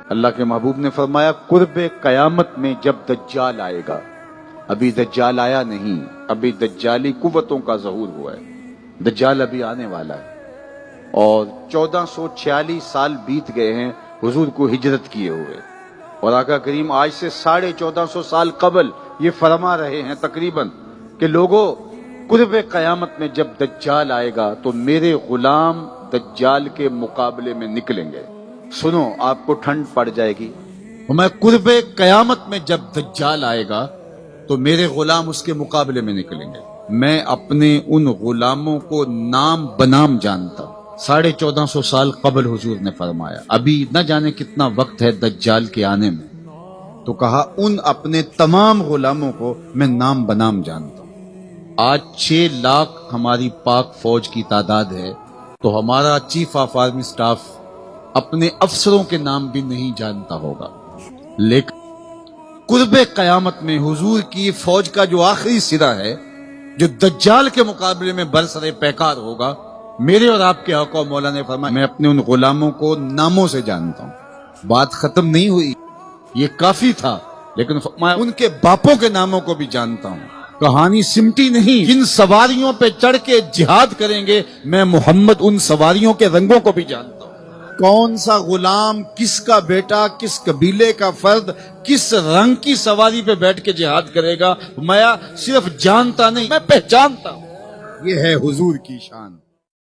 اللہ کے محبوب نے فرمایا قرب قیامت میں جب دجال آئے گا، ابھی دجال آیا نہیں، ابھی دجالی قوتوں کا ظہور ہوا ہے، دجال ابھی آنے والا ہے، اور 1446 سال بیت گئے ہیں حضور کو ہجرت کیے ہوئے، اور آقا کریم آج سے 1450 سال قبل یہ فرما رہے ہیں تقریباً کہ لوگوں قرب قیامت میں جب دجال آئے گا تو میرے غلام دجال کے مقابلے میں نکلیں گے۔ سنو، آپ کو ٹھنڈ پڑ جائے گی۔ میں قرب قیامت میں جب دجال آئے گا تو میرے غلام اس کے مقابلے میں نکلیں گے۔ میں اپنے ان غلاموں کو نام بنام جانتا ہوں۔ 1450 سال قبل حضور نے فرمایا، ابھی نہ جانے کتنا وقت ہے دجال کے آنے میں، تو کہا ان اپنے تمام غلاموں کو میں نام بنام جانتا ہوں۔ آج 6 لاکھ ہماری پاک فوج کی تعداد ہے، تو ہمارا چیف آف آرمی سٹاف اپنے افسروں کے نام بھی نہیں جانتا ہوگا، لیکن قرب قیامت میں حضور کی فوج کا جو آخری سرا ہے، جو دجال کے مقابلے میں برسر پیکار ہوگا، میرے اور آپ کے آقا و مولا نے فرمایا میں اپنے ان غلاموں کو ناموں سے جانتا ہوں۔ بات ختم نہیں ہوئی، یہ کافی تھا، لیکن میں ان کے باپوں کے ناموں کو بھی جانتا ہوں۔ کہانی سمٹی نہیں، جن سواریوں پہ چڑھ کے جہاد کریں گے میں محمد ان سواریوں کے رنگوں کو بھی جانتا ہوں۔ کون سا غلام، کس کا بیٹا، کس قبیلے کا فرد کس رنگ کی سواری پہ بیٹھ کے جہاد کرے گا، میں صرف جانتا نہیں، میں پہچانتا ہوں۔ یہ ہے حضور کی شان۔